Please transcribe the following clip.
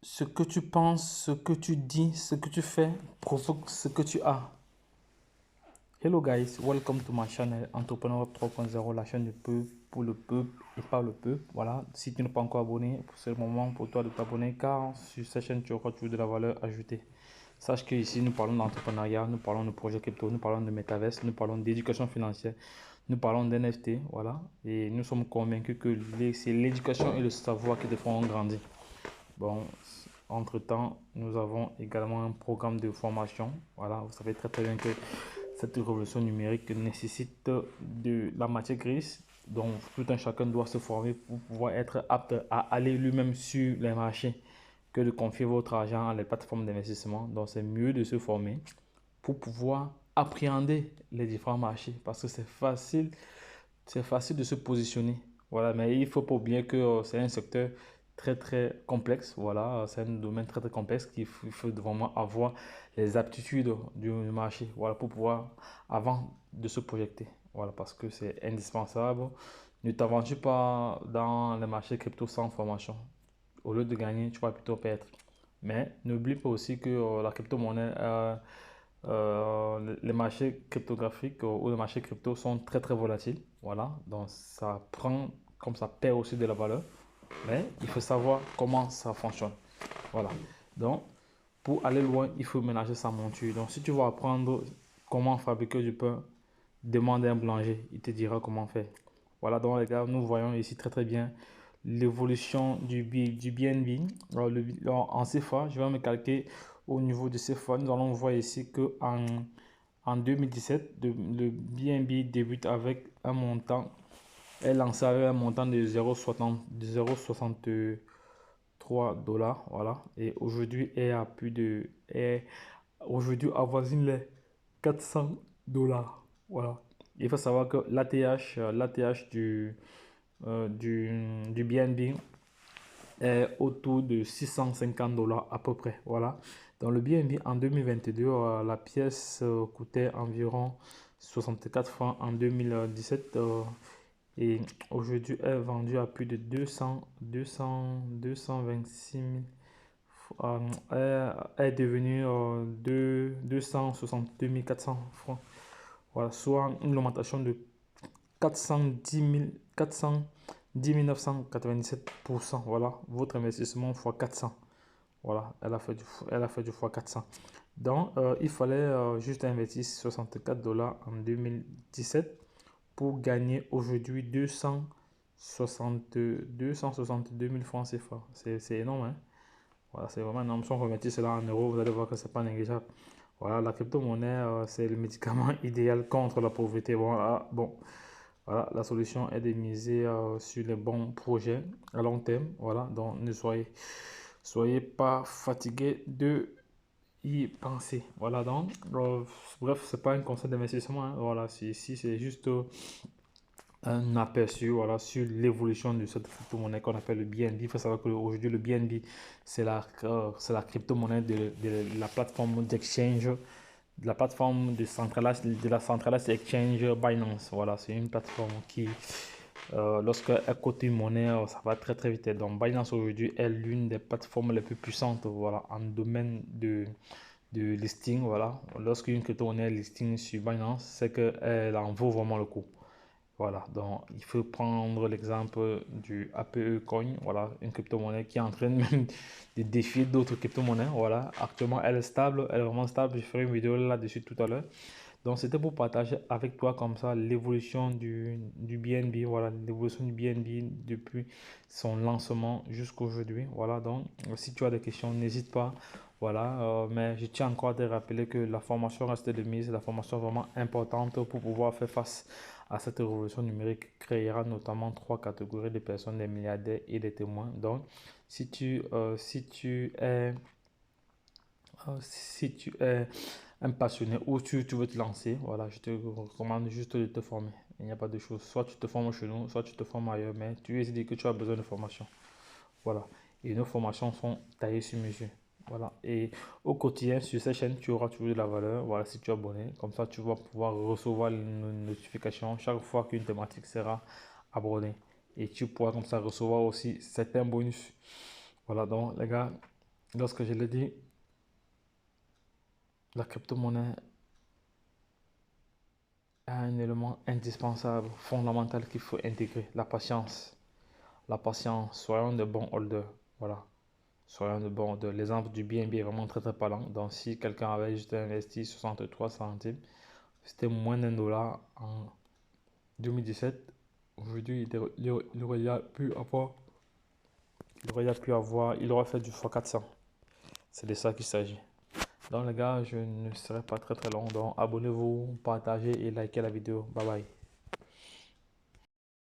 Ce que tu penses, ce que tu dis, ce que tu fais provoque ce que tu as. Hello guys, welcome to my channel Entrepreneur 3.0, la chaîne du peuple, pour le peuple et par le peuple. Voilà, si tu n'es pas encore abonné, c'est le moment pour toi de t'abonner car sur cette chaîne tu auras toujours de la valeur ajoutée. Sache que ici nous parlons d'entrepreneuriat, nous parlons de projets crypto, nous parlons de métaverse, nous parlons d'éducation financière, nous parlons d'NFT, voilà. Et nous sommes convaincus que c'est l'éducation et le savoir qui te feront grandir. Bon, entre-temps, nous avons également un programme de formation. Voilà, vous savez très très bien que cette révolution numérique nécessite de la matière grise. Donc, tout un chacun doit se former pour pouvoir être apte à aller lui-même sur les marchés que de confier votre argent à les plateformes d'investissement. Donc, c'est mieux de se former pour pouvoir appréhender les différents marchés parce que c'est facile de se positionner. Voilà, mais il faut pas oublier que c'est un secteur très très complexe. Voilà, c'est un domaine très très complexe qu'il faut vraiment avoir les aptitudes du marché. Voilà, pour pouvoir avant de se projeter. Voilà, parce que c'est indispensable. Ne t'aventure pas dans les marchés crypto sans formation. Au lieu de gagner, tu vas plutôt perdre. Mais n'oublie pas aussi que la crypto-monnaie les marchés cryptographiques ou les marchés crypto sont très très volatiles. Voilà, donc ça prend comme ça perd aussi de la valeur. Mais il faut savoir comment ça fonctionne. Voilà, donc pour aller loin, il faut ménager sa monture. Donc si tu veux apprendre comment fabriquer du pain, demande à un boulanger, il te dira comment faire. Voilà, donc les gars, nous voyons ici très très bien l'évolution du BNB. En CFA, je vais me calquer au niveau de CFA. Nous allons voir ici que en 2017, le BNB débute avec un montant, est lancé avec un montant de 0,63 dollars. Voilà, et aujourd'hui est à plus de, aujourd'hui avoisine les 400 dollars. Voilà. Il faut savoir que l'ATH du BNB est autour de 650 dollars à peu près. Voilà. Dans le BNB en 2022, la pièce coûtait environ 64 francs en 2017 et aujourd'hui est vendue à plus de 226 000 est devenu 262 400 francs. Voilà, soit une augmentation de 410 997%. Voilà, votre investissement fois 400. Voilà, elle a fait du fois 400. Donc, il fallait juste investir 64 dollars en 2017 pour gagner aujourd'hui 262 000 francs CFA. C'est énorme, hein? Voilà, c'est vraiment énorme. Si on remettit cela en euros, vous allez voir que c'est pas négligeable. Voilà, la crypto-monnaie, c'est le médicament idéal contre la pauvreté. Voilà, bon, voilà, la solution est de miser sur les bons projets à long terme. Voilà, donc ne soyez pas fatigués de y penser. Voilà, donc, bref, c'est pas un conseil d'investissement, hein. Voilà, ici, c'est juste un aperçu voilà, sur l'évolution de cette crypto-monnaie qu'on appelle le BNB. Il faut savoir qu'aujourd'hui, le BNB, c'est la crypto-monnaie de la plateforme d'exchange, de la plateforme de la centralized exchange Binance. Voilà, c'est une plateforme qui, lorsqu'elle cote une monnaie, ça va très très vite. Donc, Binance aujourd'hui est l'une des plateformes les plus puissantes voilà, en domaine de listing. Voilà. Lorsqu'une crypto-monnaie est listing sur Binance, c'est qu'elle en vaut vraiment le coup. Voilà, donc il faut prendre l'exemple du APE Coin, voilà, une crypto-monnaie qui est en train même de défier d'autres crypto-monnaies. Voilà, actuellement elle est stable, elle est vraiment stable. Je ferai une vidéo là-dessus tout à l'heure. Donc c'était pour partager avec toi comme ça l'évolution du BNB, voilà, l'évolution du BNB depuis son lancement jusqu'à aujourd'hui. Voilà, donc si tu as des questions, n'hésite pas. Voilà, mais je tiens encore à te rappeler que la formation reste de mise, la formation est vraiment importante pour pouvoir faire face à cette révolution numérique créera notamment trois catégories de personnes, des milliardaires et des témoins. Donc, si tu es un passionné ou tu veux te lancer, voilà, je te recommande juste de te former. Il n'y a pas de choses. Soit tu te formes chez nous, soit tu te formes ailleurs, mais tu es dit que tu as besoin de formation. Voilà. Et nos formations sont taillées sur mesure. Voilà. Et au quotidien, sur cette chaîne, tu auras toujours de la valeur. Voilà, si tu es abonné. Comme ça, tu vas pouvoir recevoir une notification chaque fois qu'une thématique sera abordée. Et tu pourras comme ça recevoir aussi certains bonus. Voilà, donc les gars, lorsque je l'ai dit, la crypto-monnaie a un élément indispensable, fondamental qu'il faut intégrer, la patience. La patience, soyons de bons holders. Voilà. Soyons de bons holders. L'exemple du BNB est vraiment très très parlant. Donc si quelqu'un avait juste investi 63 centimes, c'était moins d'1 dollar en 2017. Aujourd'hui, il aurait pu avoir, il aurait fait du x400. C'est de ça qu'il s'agit. Donc les gars, je ne serai pas très très long. Donc abonnez-vous, partagez et likez la vidéo. Bye bye.